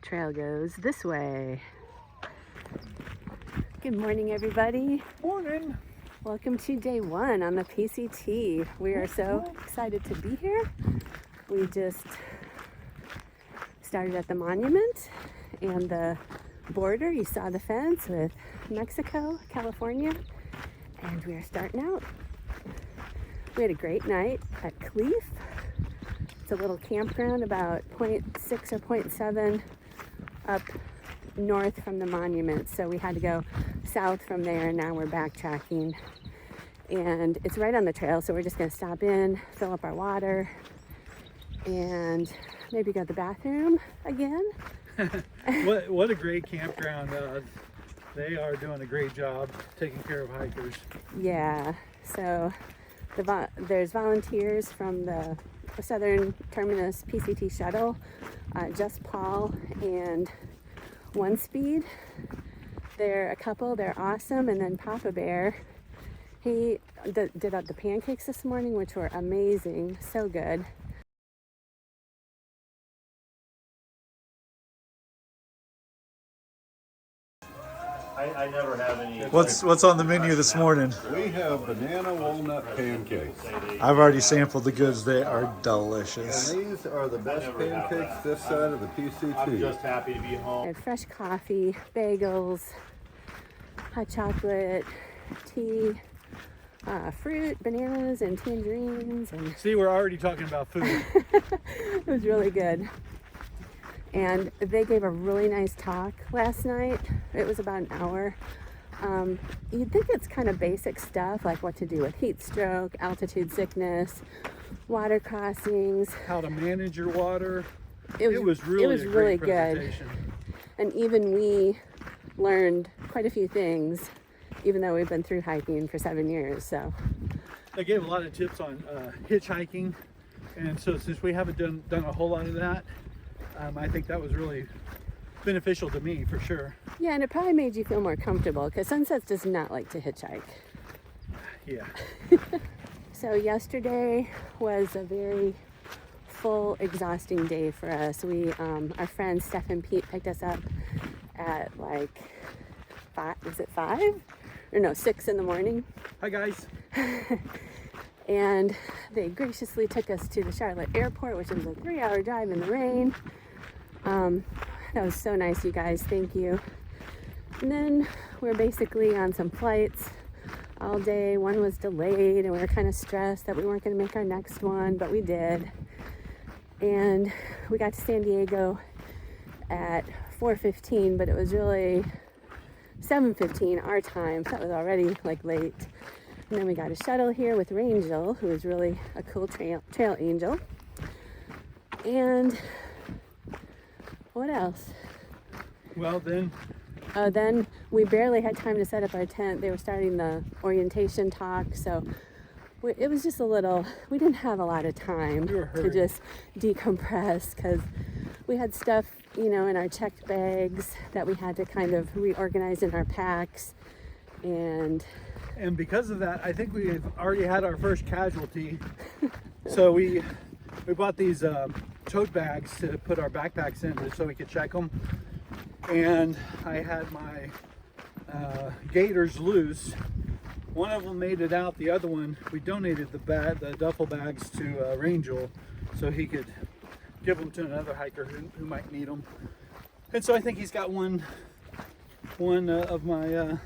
trail goes this way. Good morning, everybody. Morning. Welcome to day one on the PCT. We are so excited to be here. We just started at the monument and the border. You saw the fence with Mexico, California, and we are starting out. We had a great night at Cleef. It's a little campground about 0.6 or 0.7 up north from the monument. So we had to go south from there, and now we're backtracking. And it's right on the trail, so we're just gonna stop in, fill up our water, and maybe go to the bathroom again. What a great campground. They are doing a great job taking care of hikers. Yeah, so there's volunteers from the Southern Terminus PCT shuttle, Just Paul and One Speed. They're a couple, they're awesome. And then Papa Bear, he did up the pancakes this morning, which were amazing, so good. I never have any. What's on the menu this morning? We have banana walnut pancakes. I've already sampled the goods. They are And delicious. these are the best pancakes this side of the I'm PCT. just happy to be I home. had fresh coffee, bagels, hot chocolate, tea, fruit, bananas, and tangerines, and See, we're already talking about food. it was really good. And they gave a really nice talk last night. It was about an hour. You'd think it's kind of basic stuff, like what to do with heat stroke, altitude sickness, water crossings. How to manage your water. It was really great good. presentation. And even we learned quite a few things, even though we've been through hiking for 7 years. So They gave a lot of tips on hitchhiking, and so since we haven't done a whole lot of that, I think that was really beneficial to me for sure. yeah, and it probably made you feel more comfortable because Sunsets does not like to hitchhike. Yeah. So yesterday was a very full, exhausting day for us. Our friends Steph and Pete picked us up at like 6 in the morning. Hi guys. And they graciously took us to the Charlotte airport, which was a 3-hour drive in the rain. That was so nice, you guys. Thank you. And then we're basically on some flights all day. One was delayed, and we were kind of stressed that we weren't going to make our next one, but we did. And we got to San Diego at 4:15, but it was really 7:15 our time, so that was already like late. And then we got a shuttle here with Rangel, who is really a cool trail angel. And what else? Well then, Then we barely had time to set up our tent. They were starting the orientation talk, so it was just we didn't have a lot of time We were to hurried. just decompress because we had stuff, in our checked bags that we had to kind of reorganize in our packs. And because of that, I think we've already had our first casualty. So we bought these tote bags to put our backpacks in so we could check them. And I had my gaiters loose. One of them made it out. The other one, we donated the duffel bags to Rangel so he could give them to another hiker who might need them. And so I think he's got one of my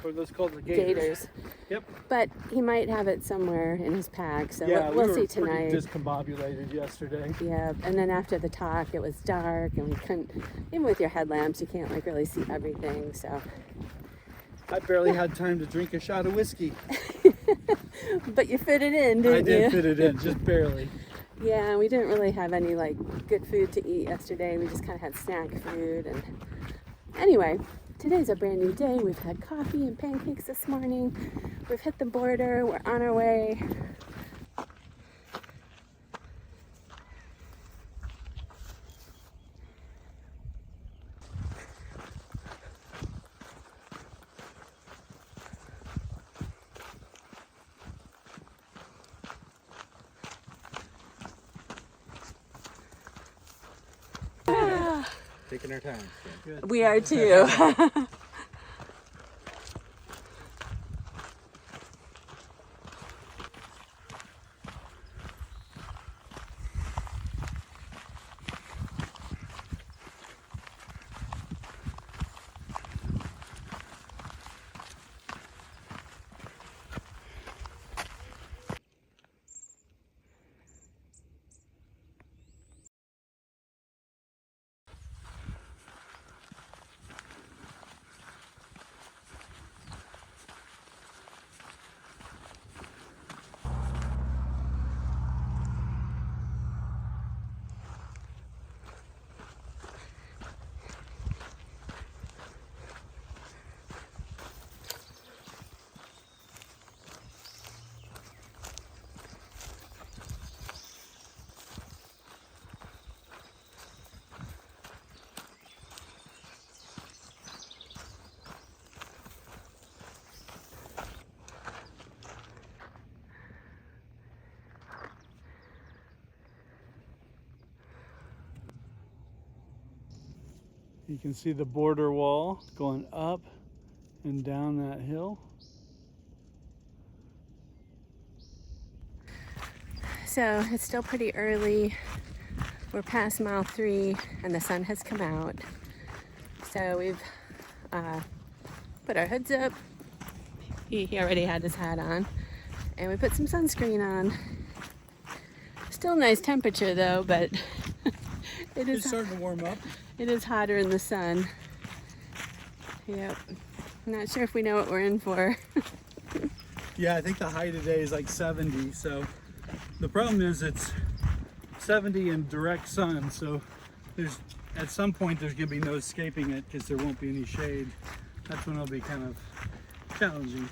what are those called? The gators. Yep. But he might have it somewhere in his pack, so Yeah, we'll we see were tonight. pretty discombobulated yesterday. Yeah, and then after the talk, it was dark, and we couldn't, even with your headlamps, you can't like really see everything. So, I barely had time to drink a shot of whiskey. but you fit it in, didn't you? I did fit it in, just barely. Yeah, and we didn't really have any like good food to eat yesterday. We just kind of had snack food, and anyway. Today's a brand new day. We've had coffee and pancakes this morning. We've hit the border. We're on our way. Taking our time. So. We are too. You can see the border wall going up and down that hill. So it's still pretty early. We're past mile 3 and the sun has come out. So we've put our hoods up. He already had his hat on. And we put some sunscreen on. Still nice temperature though, but It's starting to warm up. it is hotter in the sun. Yep. Not sure if we know what we're in for. Yeah, I think the high today is like 70. So the problem is it's 70 in direct sun. So there's at some point there's gonna be no escaping it because there won't be any shade. That's when it'll be kind of challenging.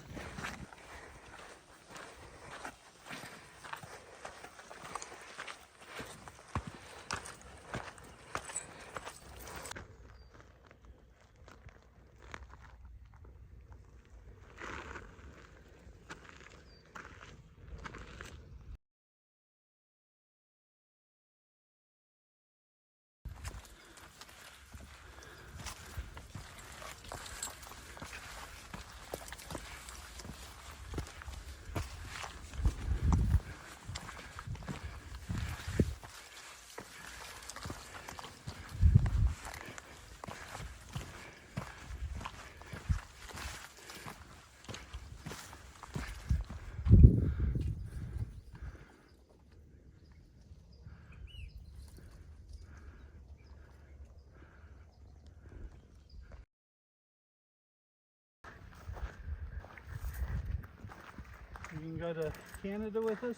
You can go to Canada with us.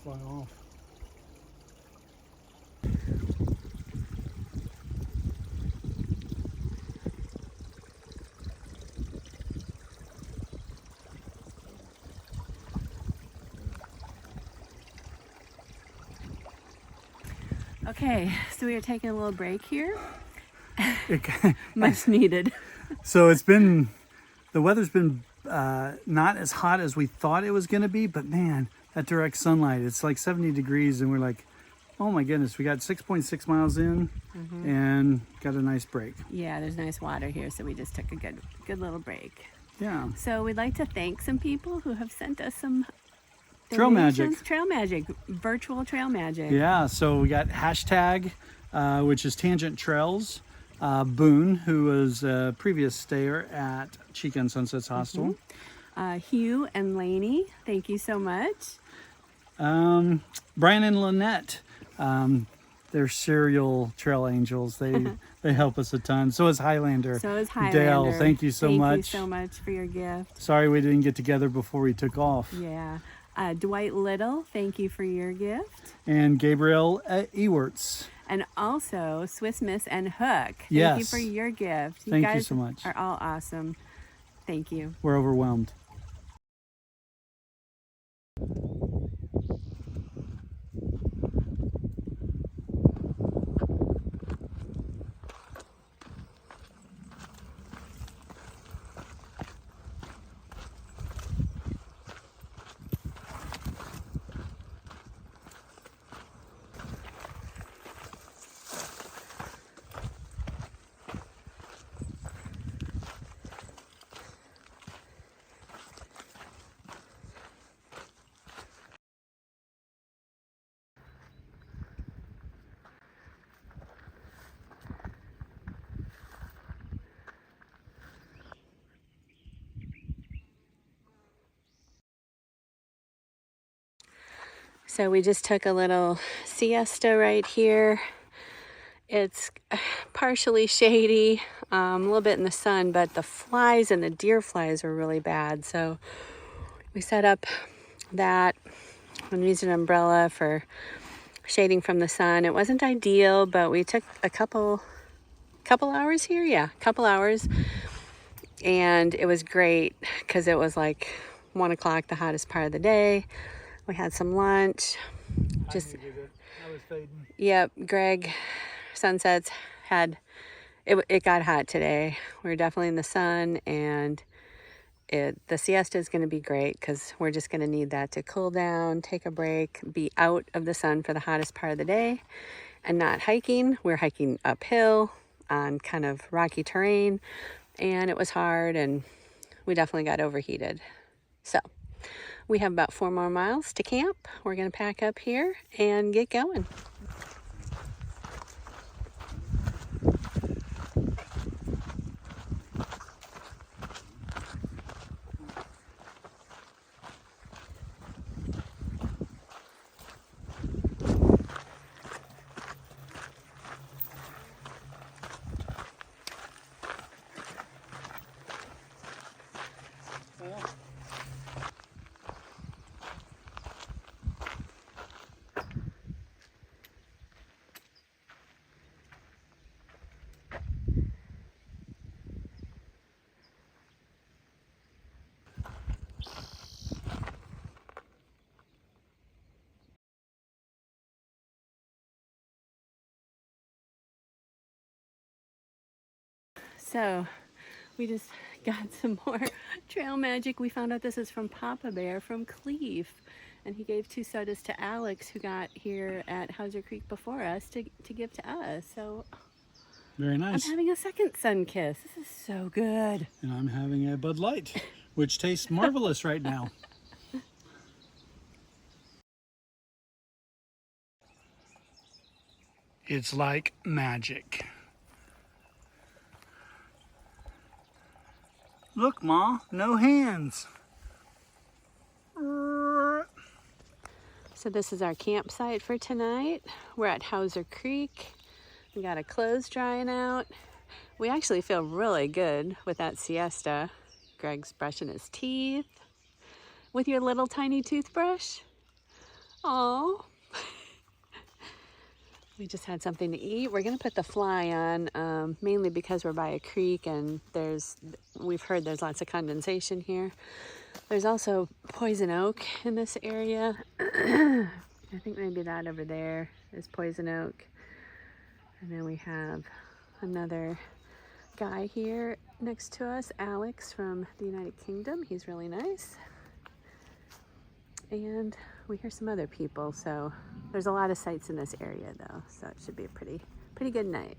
Fly off. Okay, so we are taking a little break here. Much needed. So the weather's been not as hot as we thought it was going to be, but man, that direct sunlight, it's like 70 degrees and we're like, oh my goodness, we got 6.6 miles in and got a nice break. Yeah, there's nice water here, so we just took a good little break. Yeah. So we'd like to thank some people who have sent us some Trail magic. donations. Trail magic, virtual trail magic. Yeah, so we got hashtag, which is Tangent Trails. Boone, who was a previous stayer at Chica and Sunsets Hostel. Hugh and Lainey, thank you so much. Brian and Lynette, they're serial trail angels. They help us a ton. So is Highlander. So is Highlander. Dale, thank you so much. Thank you so much for your gift. Sorry we didn't get together before we took off. Yeah. Dwight Little, thank you for your gift. And Gabriel Ewerts. And also Swiss Miss and Hook. Thank you Yes. for your gift. Thank you guys so much. are all awesome. Thank you. We're overwhelmed. So we just took a little siesta right here. It's partially shady, a little bit in the sun, but the flies and the deer flies are really bad. So we set up that and used an umbrella for shading from the sun. It wasn't ideal, but we took a couple hours here. Yeah, a couple hours. And it was great because it was like 1 o'clock, the hottest part of the day. We had some lunch. Just, I was fading. yep, Greg, sunsets it got hot today. We were definitely in the sun, and the siesta is going to be great because we're just going to need that to cool down, take a break, be out of the sun for the hottest part of the day, and not hiking. We're hiking uphill on kind of rocky terrain, and it was hard, and we definitely got overheated. So we have about 4 more miles to camp. We're going to pack up here and get going. So we just got some more trail magic. We found out this is from Papa Bear from Cleve, and he gave 2 sodas to Alex, who got here at Hauser Creek before us, to give to us. So Very I'm nice. having a second sun kiss. This is so good. And I'm having a Bud Light, which tastes marvelous right now. It's like magic. Look, Ma, no hands. So this is our campsite for tonight. We're at Hauser Creek. We got our clothes drying out. We actually feel really good with that siesta. Greg's brushing his teeth with your little tiny toothbrush. Oh. We just had something to eat. We're gonna put the fly on, mainly because we're by a creek and we've heard there's lots of condensation here. There's also poison oak in this area. I think maybe that over there is poison oak. And then we have another guy here next to us, Alex from the United Kingdom. He's really nice. And we hear some other people, so there's a lot of sights in this area though, so it should be a pretty good night.